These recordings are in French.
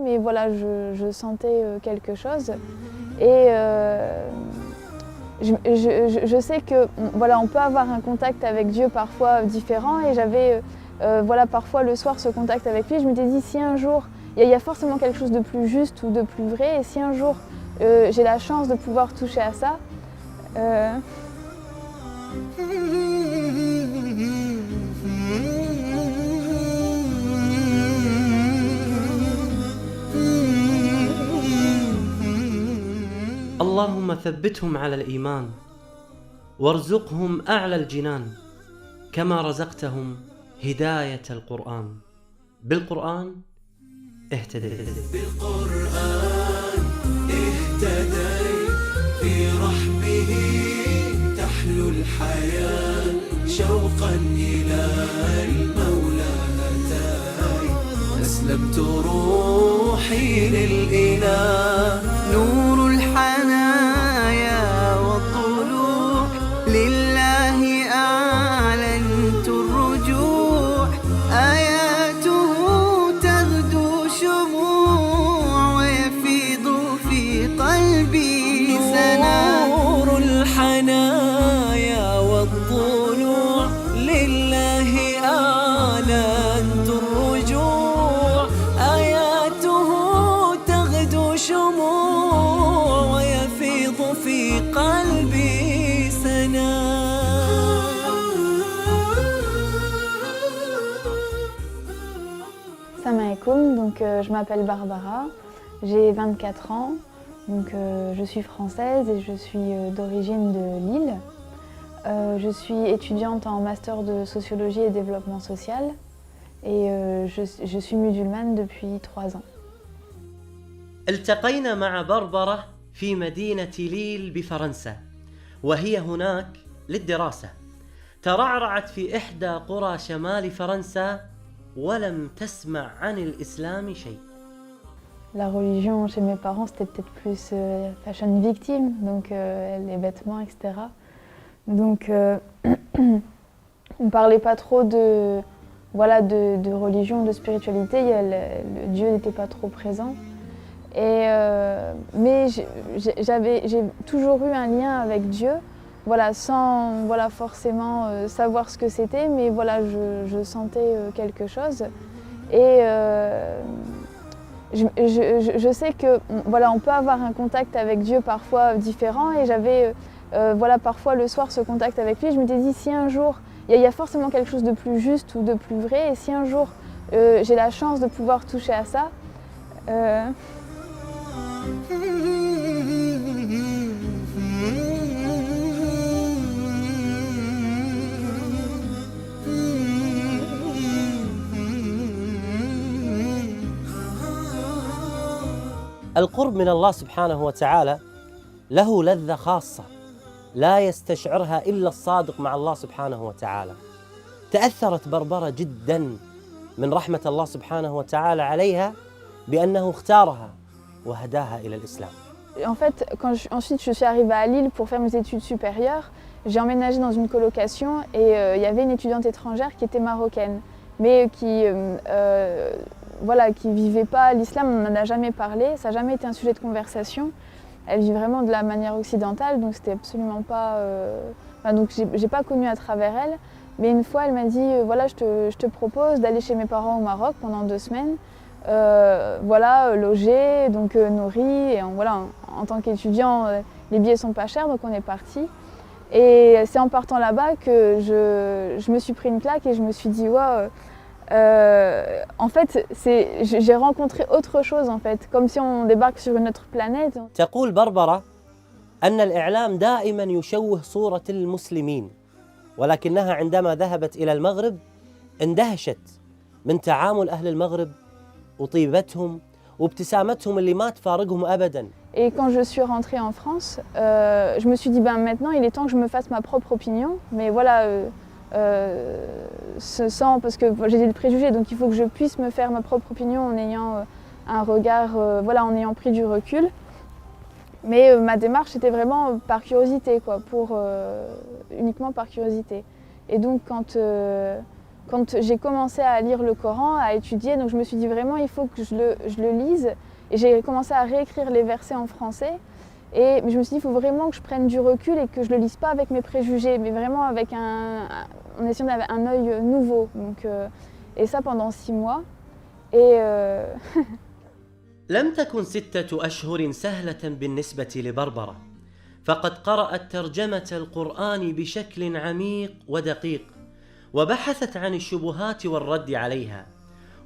mais voilà, je sentais quelque chose. Et je sais que voilà, on peut avoir un contact avec Dieu parfois différent, et j'avais voilà, parfois le soir ce contact avec lui. Je m'étais dit, si un jour, il y a forcément quelque chose de plus juste ou de plus vrai, et si un jour j'ai la chance de pouvoir toucher à ça, اللهم ثبتهم على الإيمان وارزقهم أعلى الجنان كما رزقتهم هداية القرآن. بالقرآن اهتديت. بالقرآن اهتديت، في رحمه تحلو الحياة، شوقا إلى المولى أتاي، أسلمت روحي للإله، نور الحنايا والطلوع لله أعلنت الرجوع، آياته تغدو شموع ويفيض في قلبي سنا، نور الحنايا والطلوع لله أعلنت الرجوع، آياته تغدو شموع ويفيض في قلبي سنا. Salam alaikum, donc je m'appelle Barbara, j'ai 24 ans, donc je suis française et je suis d'origine de Lille. Je suis étudiante en master de sociologie et développement social, et je suis musulmane depuis 3 ans. التقينا مع بربرة في مدينة ليل بفرنسا، وهي هناك للدراسة. ترعرعت في إحدى قرى شمال فرنسا ولم تسمع عن الإسلام شيء. La religion chez mes parents, c'était peut-être plus fashion victime, donc les vêtements, etc. Donc on ne parlait pas trop de, voilà, de religion, de spiritualité, le Dieu n'était pas trop présent. Et, mais j'ai toujours eu un lien avec Dieu, voilà, sans voilà, forcément savoir ce que c'était, mais voilà, je sentais quelque chose. Et je sais que voilà, on peut avoir un contact avec Dieu parfois différent, et j'avais voilà, parfois le soir ce contact avec lui. Je m'étais dit, si un jour, il y a forcément quelque chose de plus juste ou de plus vrai, et si un jour j'ai la chance de pouvoir toucher à ça, القرب من الله سبحانه وتعالى له لذة خاصة لا يستشعرها إلا الصادق مع الله سبحانه وتعالى. تأثرت بربرة جدا من رحمة الله سبحانه وتعالى عليها بأنه اختارها وهداها إلى الإسلام. En fait, ensuite je suis arrivée à Lille pour faire mes études supérieures, j'ai emménagé dans une colocation, et il y avait une étudiante étrangère qui était marocaine, mais qui voilà, qui vivait pas l'islam, on n'en a jamais parlé, ça n'a jamais été un sujet de conversation. Elle vit vraiment de la manière occidentale, donc c'était absolument pas... donc j'ai pas connu à travers elle, mais une fois elle m'a dit voilà, je te propose d'aller chez mes parents au Maroc pendant 2 semaines, voilà, logé, donc nourri, et voilà, en tant qu'étudiant, les billets sont pas chers, donc on est parti. Et c'est en partant là-bas que je me suis pris une claque, et je me suis dit wow, en fait, j'ai rencontré autre chose, en fait, comme si on débarque sur une autre planète. تقول بربرة أن الإعلام دائما يشوه صورة المسلمين، ولكنها عندما ذهبت إلى المغرب اندهشت من تعامل أهل المغرب وطيبتهم وابتسامتهم اللي ما تفارقهم أبدا. Et quand je suis rentrée en France, je me suis dit maintenant il est temps que je me fasse ma propre opinion, mais voilà, parce que j'ai des préjugés, donc il faut que je puisse me faire ma propre opinion en ayant un regard, voilà, en ayant pris du recul. Mais ma démarche était vraiment par curiosité, quoi, uniquement par curiosité. Et donc quand quand j'ai commencé à lire le Coran, à étudier, donc je me suis dit vraiment il faut que je le lise. Et j'ai commencé à réécrire les versets en français. Et je me suis dit il faut vraiment que je prenne du recul et que je le lise pas avec mes préjugés, mais vraiment avec en essayant d'avoir un œil nouveau. Donc, et ça pendant 6 mois. Et لم تكن 6 أشهر سهلة بالنسبة لبربرة، فقد قرأت ترجمة القرآن بشكل عميق ودقيق، وبحثت عن الشبهات والرد عليها،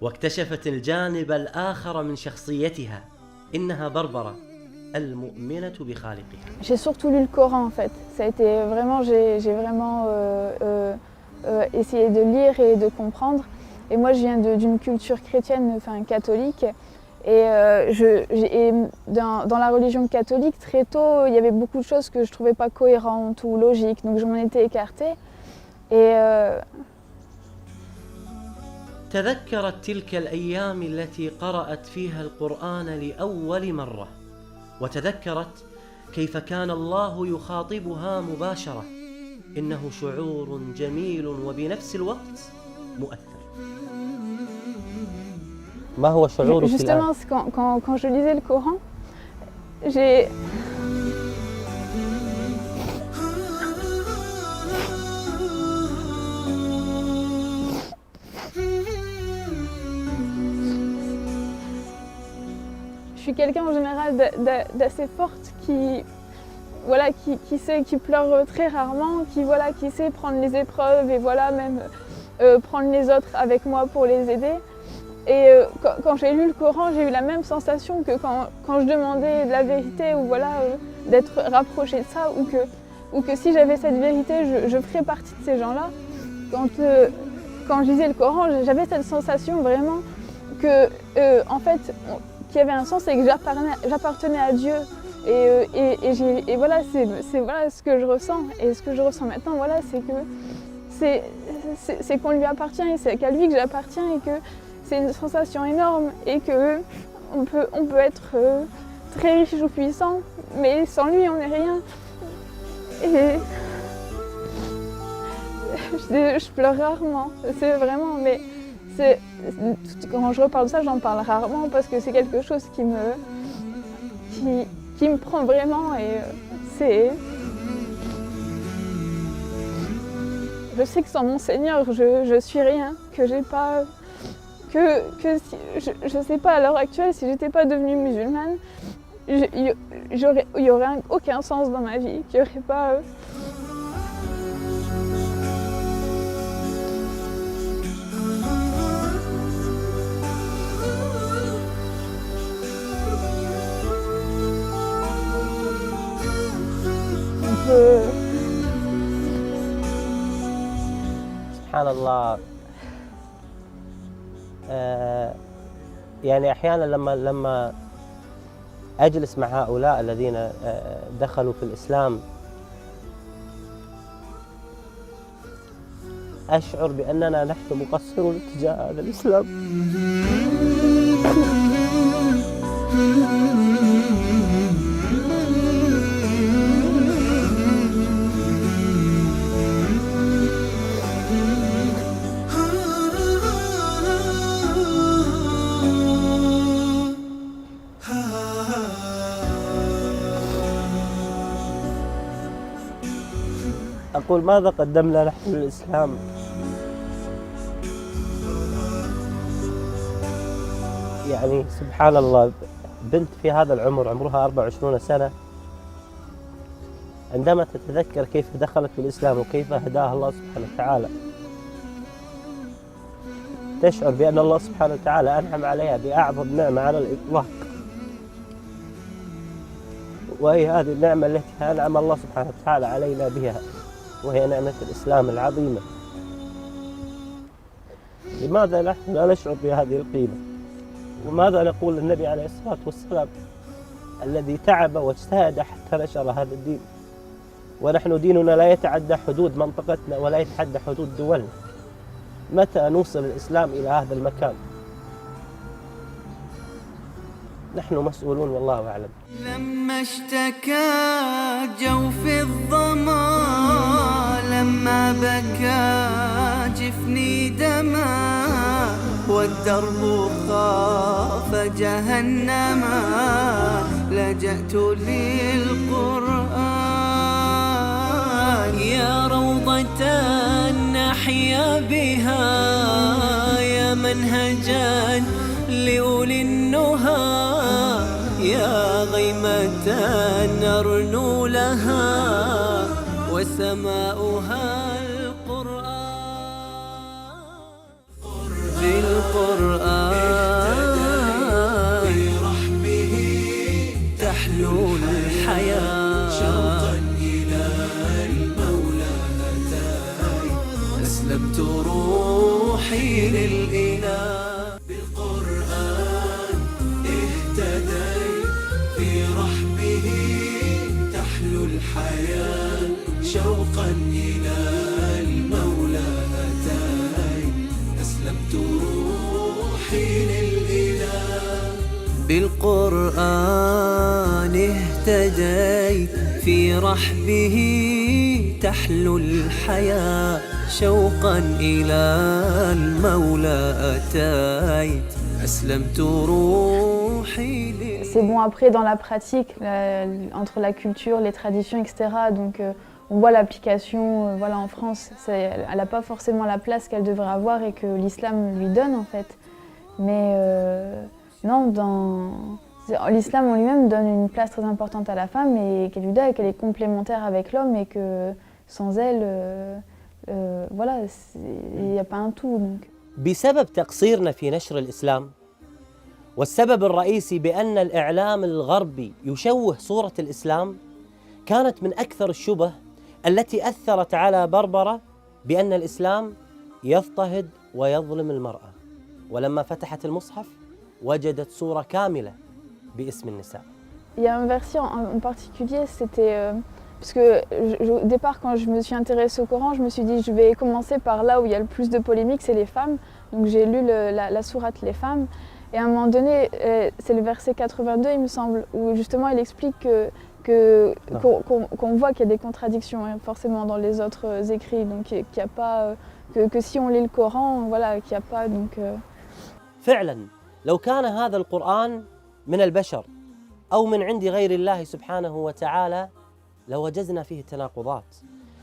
واكتشفت الجانب الآخر من شخصيتها. إنها بربرة المؤمنة بخالقها. J'ai surtout lu le Coran en fait. Ça a été vraiment, j'ai vraiment essayé de lire et de comprendre. Et moi, je viens d'une culture chrétienne, enfin catholique. Et, dans la religion catholique, très tôt, il y avait beaucoup de choses que je ne trouvais pas cohérentes ou logiques. Donc je m'en étais écartée. Et تذكرت تلك الأيام التي قرأت فيها القرآن لأول مرة، وتذكرت كيف كان الله يخاطبها مباشرة. إنه شعور جميل وبنفس الوقت مؤثر. ما هو شعورك الآن؟ Justement, quand je lisais le Coran, j'ai... Je suis quelqu'un en général d'assez forte qui pleure très rarement, qui sait prendre les épreuves et même prendre les autres avec moi pour les aider. Et quand j'ai lu le Coran, j'ai eu la même sensation que quand je demandais de la vérité ou d'être rapprochée de ça, ou que si j'avais cette vérité, je ferais partie de ces gens-là. Quand je lisais le Coran, j'avais cette sensation vraiment que, en fait, qu'il y avait un sens et que j'appartenais à Dieu. Et voilà, c'est voilà ce que je ressens. Et ce que je ressens maintenant, voilà, c'est que c'est qu'on lui appartient et c'est qu'à lui que j'appartiens et que c'est une sensation énorme et que on peut être très riche ou puissant, mais sans lui on n'est rien. Et je pleure rarement, c'est vraiment, mais quand je reparle de ça, j'en parle rarement parce que c'est quelque chose qui me prend vraiment et c'est... Je sais que sans mon Seigneur, je suis rien, que j'ai pas... Que si, je sais pas, à l'heure actuelle, si j'étais pas devenue musulmane, il y aurait aucun sens dans ma vie, qu'il y aurait pas... سبحان الله. يعني أحيانا لما أجلس مع هؤلاء الذين دخلوا في الإسلام أشعر بأننا نحن مقصرون تجاه هذا الإسلام. أقول ماذا قدمنا نحن للإسلام؟ يعني سبحان الله، بنت في هذا العمر عمرها 24 سنة عندما تتذكر كيف دخلت في الإسلام وكيف هداها الله سبحانه وتعالى تشعر بأن الله سبحانه وتعالى أنعم عليها بأعظم نعمة على الإطلاق، وهي هذه النعمة التي أنعم الله سبحانه وتعالى علينا بها، وهي نعمة الإسلام العظيمة. لماذا نحن لا نشعر بهذه القيمة؟ وماذا نقول للنبي عليه الصلاة والسلام الذي تعب واجتهد حتى نشر هذا الدين، ونحن ديننا لا يتعدى حدود منطقتنا ولا يتعدى حدود دولنا؟ متى نوصل الإسلام إلى هذا المكان؟ نحن مسؤولون والله أعلم. لما اشتكى جوف الظما، لما بكى جفني دم، والدرب خاف جهنما لجأت للقرآن يا روضة نحيا بها يا منهجا لأولي النهى يا غيمة نرنو لها وسماؤها القرآن بالقرآن برحمه تحلو الحياة شوقا إلى المولى أتاي أسلمت روحي للإله بالقرآن اهتديت في رحمه تحلو الحياة شوقا إلى المولى أتاي أسلمت روحي للإله بالقرآن اهتديت في رحبه تحلو الحياة شوقا إلى المولى أتيت أسلمت روحي لله. C'est bon après dans la pratique, entre la culture, les traditions, etc. Donc on voit l'application voilà, en France, elle n'a pas forcément la place qu'elle devrait avoir et que l'islam lui donne en fait. Mais non, l'islam en lui-même donne une place très importante à la femme et qu'elle lui donne et qu'elle est complémentaire avec l'homme et que sans elle, voilà, il n'y a pas un tout. Donc. بسبب تقصيرنا في نشر الإسلام والسبب الرئيسي بأن الإعلام الغربي يشوه صورة الإسلام كانت من أكثر الشبه التي أثرت على بربرة بأن الإسلام يضطهد ويظلم المرأة ولما فتحت المصحف وجدت صورة كاملة باسم النساء. Il y a un verset en particulier, c'était parce que au départ quand je me suis intéressée au Coran, je me suis dit je vais commencer par là où il y a le plus de polémiques, c'est les femmes. Donc j'ai lu la sourate les femmes et à un moment donné, c'est le verset 82 il me semble, où justement il explique qu'on voit qu'il y a des contradictions hein, forcément dans les autres écrits, donc qu'il y a pas que si on lit le Coran, voilà, qu'il n'y a pas donc. فعلا لو كان هذا القرآن من البشر أو من عند غير الله سبحانه وتعالى لوجدنا فيه تناقضات.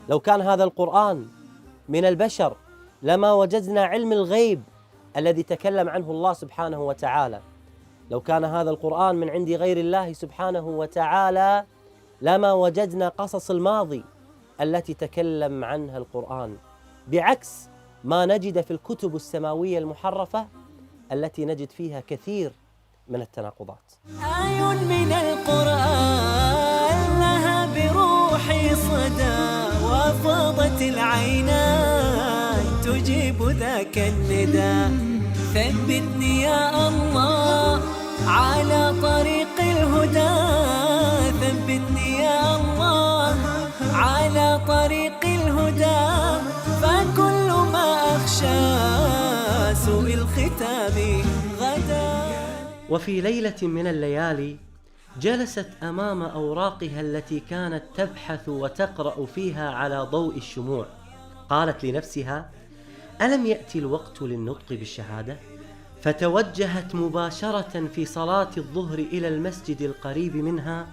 لو كان هذا القرآن من البشر لما وجدنا علم الغيب الذي تكلم عنه الله سبحانه وتعالى. لو كان هذا القرآن من عند غير الله سبحانه وتعالى لما وجدنا قصص الماضي التي تكلم عنها القرآن، بعكس ما نجد في الكتب السماوية المحرفة التي نجد فيها كثير من التناقضات. آي من القرآن لها بروحي صدى وفاضت العينان تجيب ذاك النداء ثبتني يا الله على طريق الهدى ثبتني يا الله على طريق الهدى فكل ما أخشى سوء الختام غدا. وفي ليلة من الليالي جلست أمام أوراقها التي كانت تبحث وتقرأ فيها على ضوء الشموع. قالت لنفسها: ألم يأتي الوقت للنطق بالشهادة؟ فتوجهت مباشرة في صلاة الظهر إلى المسجد القريب منها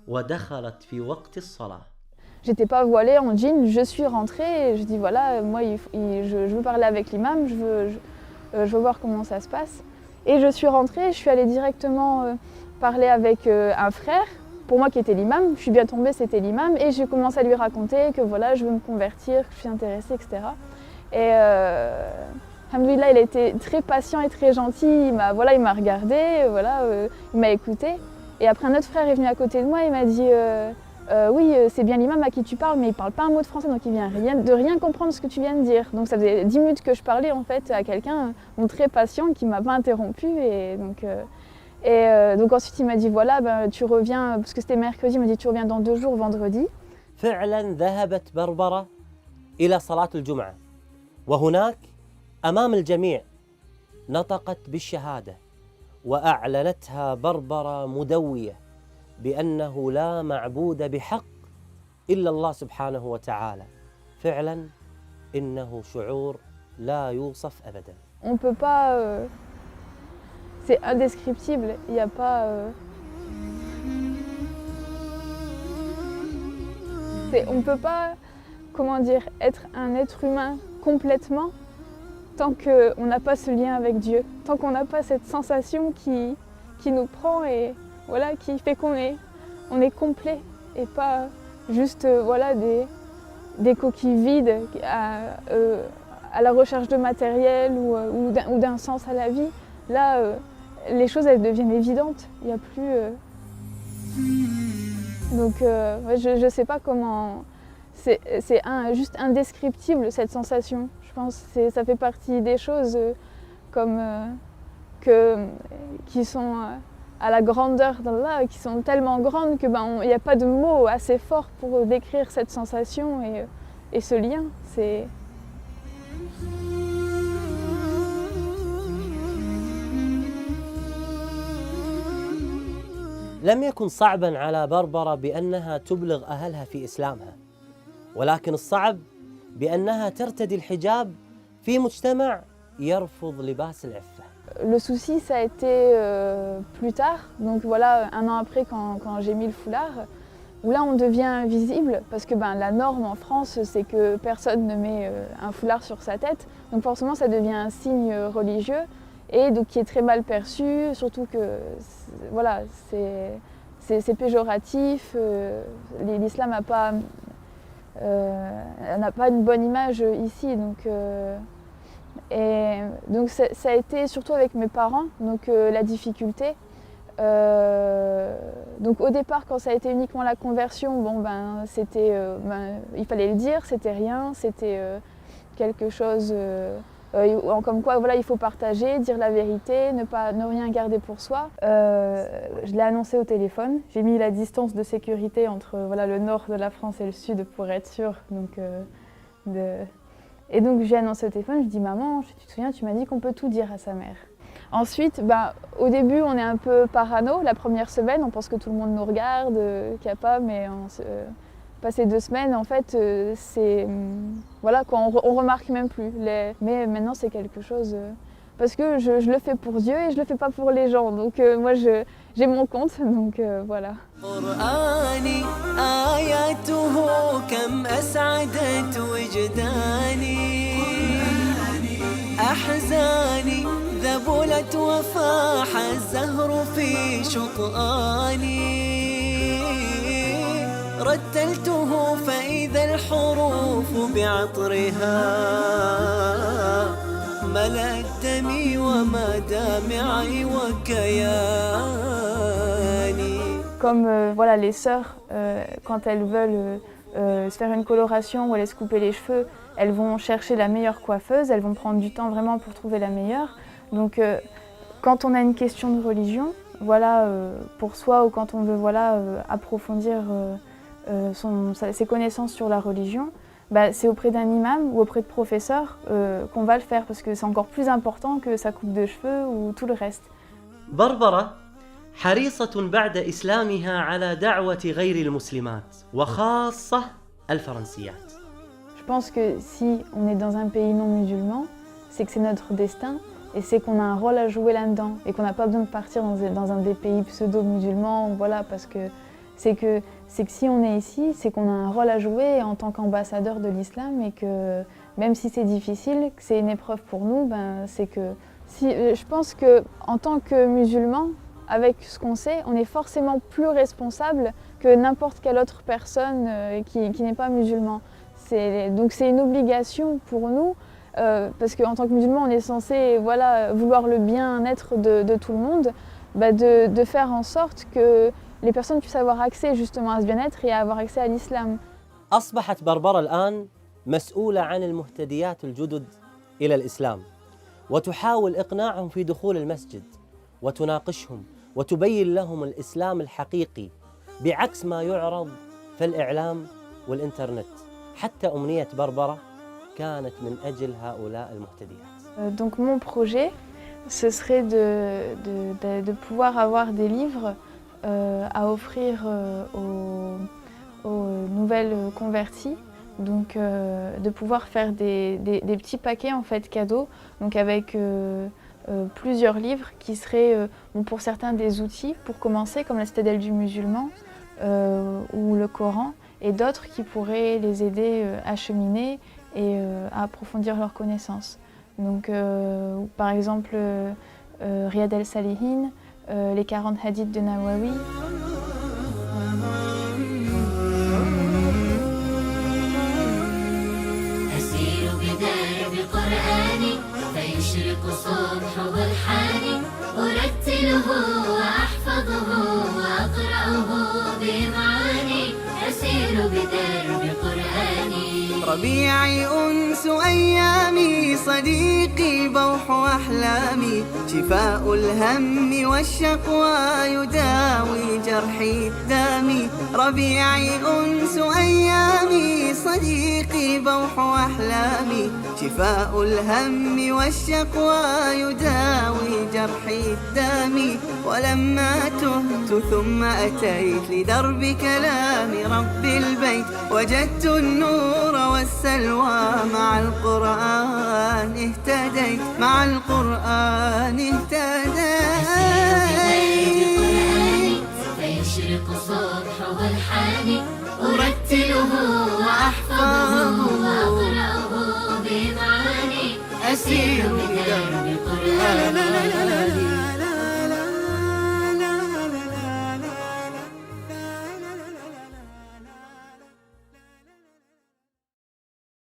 ودخلت في وقت الصلاة. J'étais pas voilée en jean, je suis rentrée et je dis voilà, moi je veux parler avec l'imam, je veux voir comment ça se passe. Et je suis rentrée, je suis allée directement parler avec un frère, pour moi qui était l'imam, je suis bien tombée, c'était l'imam, et j'ai commencé à lui raconter que voilà, je veux me convertir, que je suis intéressée, etc. Et alhamdoulilah, il a été très patient et très gentil, il m'a regardé, il m'a écouté. Et après un autre frère est venu à côté de moi, il m'a dit oui, c'est bien l'imam à qui tu parles, mais il ne parle pas un mot de français, donc il vient de rien comprendre ce que tu viens de dire. Donc ça faisait 10 minutes que je parlais en fait à quelqu'un très patient qui ne m'a pas interrompu. Et donc ensuite il m'a dit voilà, tu reviens, parce que c'était mercredi, il m'a dit tu reviens dans 2 jours, vendredi. فعلا ذهبت بربرة إلى صلاة الجمعة وهناك أمام الجميع نطقت بالشهادة وأعلنتها بربرة مدوية بأنه لا معبود بحق إلا الله سبحانه وتعالى. فعلا إنه شعور لا يوصف أبدا. on peut pas... c'est indescriptible, il n'y a pas... on peut pas, comment dire, être un être humain complètement tant qu'on n'a pas ce lien avec Dieu, tant qu'on n'a pas cette sensation qui nous prend et voilà, qui fait qu'on est complet et pas juste voilà, des coquilles vides à la recherche de matériel ou d'un sens à la vie. Là, les choses elles deviennent évidentes. Il n'y a plus. Donc, je ne sais pas comment. C'est juste indescriptible cette sensation. Je pense que ça fait partie des choses qui sont à la grandeur d'Allah, qui sont tellement grandes que il n'y a pas de mots assez forts pour décrire cette sensation et ce lien. لم يكن صعبا على بربرة بأنها تبلغ أهلها في إسلامها، ولكن الصعب بأنها ترتدي الحجاب في مجتمع يرفض لباس العفة. Le souci, ça a été plus tard, donc voilà, un an après quand j'ai mis le foulard, où là on devient visible, parce que la norme en France, c'est que personne ne met un foulard sur sa tête, donc forcément ça devient un signe religieux, et donc qui est très mal perçu, surtout que voilà, c'est péjoratif, l'islam n'a pas une bonne image ici, donc ça a été surtout avec mes parents, donc la difficulté. Donc au départ, quand ça a été uniquement la conversion, c'était, il fallait le dire, c'était rien, c'était quelque chose comme quoi voilà, il faut partager, dire la vérité, ne rien garder pour soi. Je l'ai annoncé au téléphone, j'ai mis la distance de sécurité entre le nord de la France et le sud pour être sûre. Et donc j'ai annoncé au téléphone, je dis maman, tu te souviens, tu m'as dit qu'on peut tout dire à sa mère. Ensuite, au début on est un peu parano, la première semaine on pense que tout le monde nous regarde, qu'il n'y a pas, mais passé 2 semaines en fait voilà quoi, on remarque même plus. Mais maintenant c'est quelque chose, parce que je le fais pour Dieu et je le fais pas pour les gens, donc moi j'ai mon compte, donc voilà. أحزاني ذبلت وفاح الزهر في شطآني رتلته فإذا الحروف بعطرها ملأت دمي ومدامعي وكياني. Comme voilà, les sœurs, quand elles veulent se faire une coloration ou aller se couper les cheveux, elles vont chercher la meilleure coiffeuse, elles vont prendre du temps vraiment pour trouver la meilleure. Donc quand on a une question de religion, voilà, pour soi, ou quand on veut approfondir ses connaissances sur la religion, c'est auprès d'un imam ou auprès de professeurs qu'on va le faire, parce que c'est encore plus important que sa coupe de cheveux ou tout le reste. بربرة حريصة بعد إسلامها على دعوة غير المسلمات وخاصة الفرنسيات. Je pense que si on est dans un pays non musulman, c'est que c'est notre destin et c'est qu'on a un rôle à jouer là-dedans et qu'on n'a pas besoin de partir dans un des pays pseudo-musulmans, voilà, parce que c'est que si on est ici, c'est qu'on a un rôle à jouer en tant qu'ambassadeur de l'islam, et que même si c'est difficile, que c'est une épreuve pour nous, c'est que je pense qu'en tant que musulman, avec ce qu'on sait, on est forcément plus responsable que n'importe quelle autre personne qui n'est pas musulman. Donc c'est une obligation pour nous, parce qu'en tant que musulman, on est censé vouloir le bien-être de tout le monde, de faire en sorte que les personnes puissent avoir accès justement à ce bien-être et à avoir accès à l'islam. أصبحت بربرة الآن مسؤولة عن المهتديات الجدد إلى الإسلام، وتحاول إقناعهم في دخول المسجد، وتناقشهم وتبين لهم الإسلام الحقيقي بعكس ما يعرض في الإعلام والإنترنت. حتى أمنية بربرة كانت من أجل هؤلاء المهتديات. Donc mon projet, ce serait de pouvoir avoir des livres à offrir aux nouvelles converties, Donc de pouvoir faire des petits paquets en fait cadeaux, donc avec plusieurs livres qui seraient pour certains des outils pour commencer, comme la Citadelle du musulman ou le Coran, et d'autres qui pourraient les aider à cheminer et à approfondir leurs connaissances. Donc par exemple Riyad el-Salihin, les 40 hadiths de Nawawi. فيشرق صبح برحاني أرتله وأحفظه وأقرأه بإمعاني أسير بدرب قرآني. ربيعي أنس أيامي صديقي بوح أحلامي شفاء الهم والشقوى يداوي جرحي الدامي. ربيعي أنس أيامي صديقي بوح أحلامي شفاء الهم والشقوى يداوي جرحي الدامي. ولما تهت ثم أتيت لدرب كلام رب البيت وجدت النور والسلوى مع القرآن اهتديت مع القرآن اهتديت. فيشرق صبح والحاني أرتله وأحفظه وأقرأه بمعاني أسير بدرب قرآني.